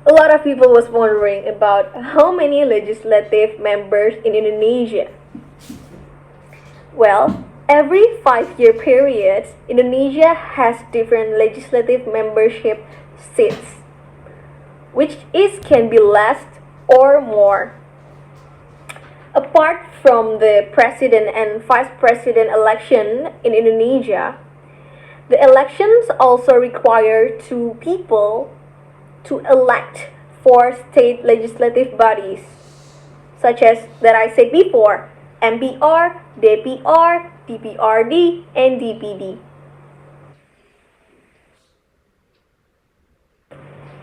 A lot of people was wondering about how many legislative members in Indonesia. Well, every 5-year period, Indonesia has different legislative membership seats, which can be less or more. Apart from the president and vice president election in Indonesia, the elections also require two people to elect for state legislative bodies, such as that I said before, MPR, DPR, DPRD, and DPD.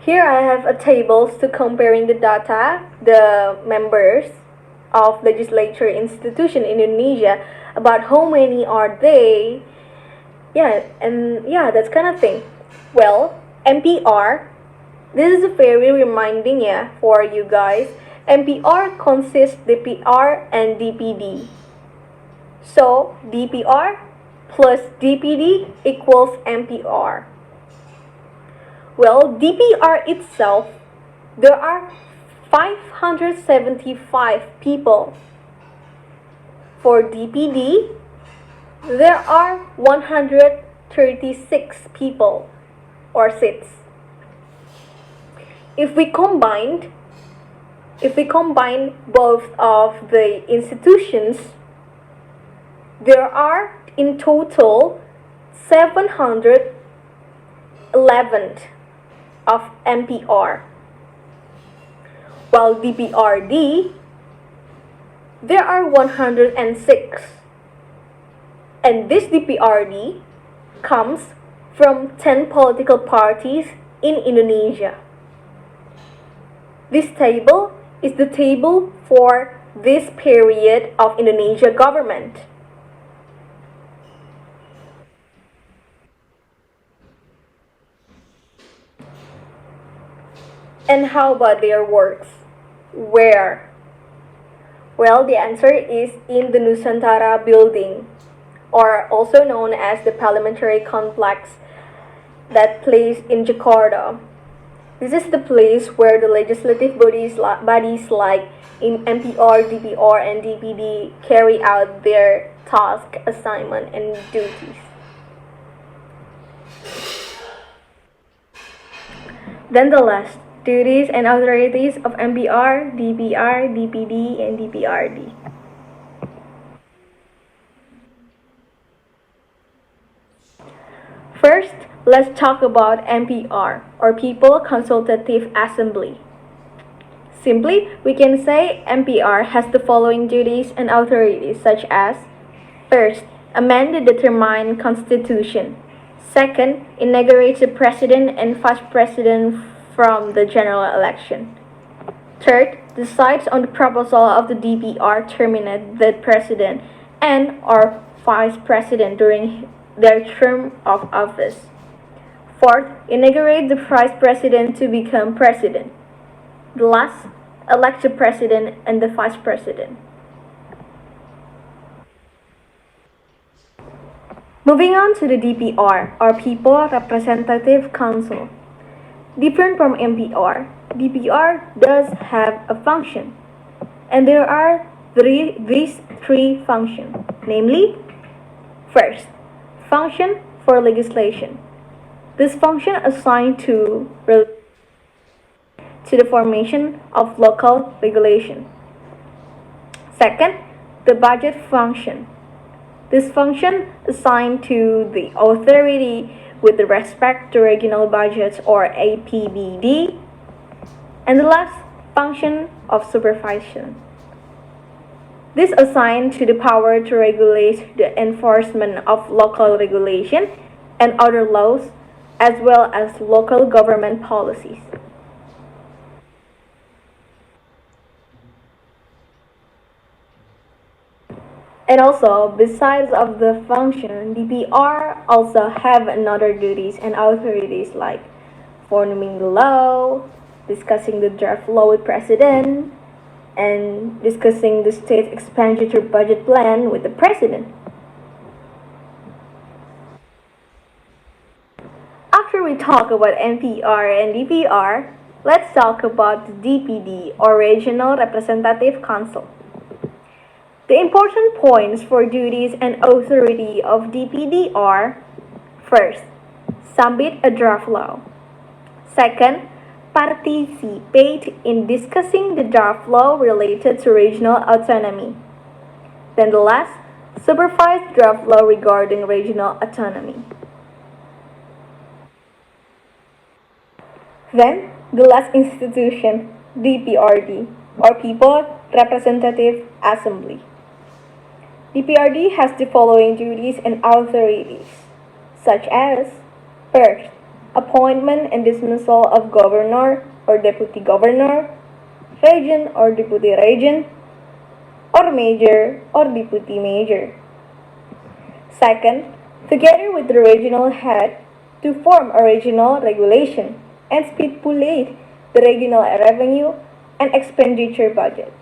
Here I have a tables to comparing the data, the members of legislature institution in Indonesia, about how many are they, that's kind of thing. Well, MPR, this is very reminding for you guys. MPR consists DPR and DPD. So DPR plus DPD equals MPR. Well, DPR itself, there are 575 people. For DPD, there are 136 people or seats. If we combine both of the institutions, there are in total 711 of MPR. While DPRD, there are 106. And this DPRD comes from 10 political parties in Indonesia. This table is the table for this period of Indonesia government. And how about their works? Where? Well, the answer is in the Nusantara building, or also known as the parliamentary complex that place in Jakarta. This is the place where the legislative bodies like in MPR, DPR, and DPD carry out their task, assignment, and duties. Then the last, duties and authorities of MPR, DPR, DPD, and DPRD. First, let's talk about MPR, or People Consultative Assembly. Simply, we can say MPR has the following duties and authorities, such as: first, amend the determined constitution. Second, inaugurate the president and vice president from the general election. Third, decides on the proposal of the DPR terminate the president and or vice president during their term of office. Fourth, inaugurate the vice president to become president. The last, elect the president and the vice president. Moving on to the DPR, or People Representative Council. Different from MPR, DPR does have a function, and there are these three functions, namely: first, function for legislation. This function assigned to the formation of local regulation. Second, the budget function. This function assigned to the authority with respect to regional budgets, or APBD. And the last, function of supervision. This assigned to the power to regulate the enforcement of local regulation and other laws, as well as local government policies. And also, besides of the function, DPR also have another duties and authorities like forming the law, discussing the draft law with president, and discussing the state expenditure budget plan with the president. After we talk about NPR and DPR, Let's talk about the DPD or Regional Representative Council. The important points for duties and authority of DPD are: first, submit a draft law. Second, participate in discussing the draft law related to regional autonomy. Then the last, supervise draft law regarding regional autonomy. Then, the last institution, DPRD, or People Representative Assembly. DPRD has the following duties and authorities, such as: first, appointment and dismissal of governor or deputy governor, regent or deputy regent, or major or deputy major. Second, together with the regional head, to form a regional regulation and stipulate the regional revenue and expenditure budget.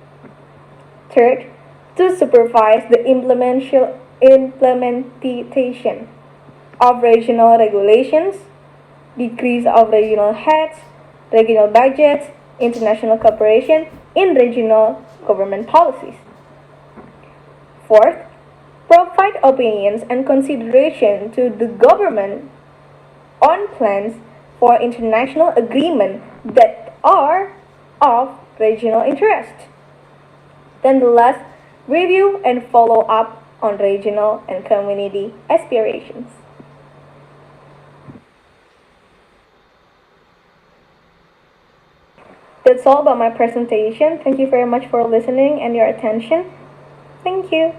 Third, to supervise the implementation of regional regulations, decrees of regional heads, regional budgets, international cooperation in regional government policies. Fourth, provide opinions and consideration to the government on plans for international agreement that are of regional interest. Then the last, review and follow up on regional and community aspirations. That's all about my presentation. Thank you very much for listening and your attention. Thank you.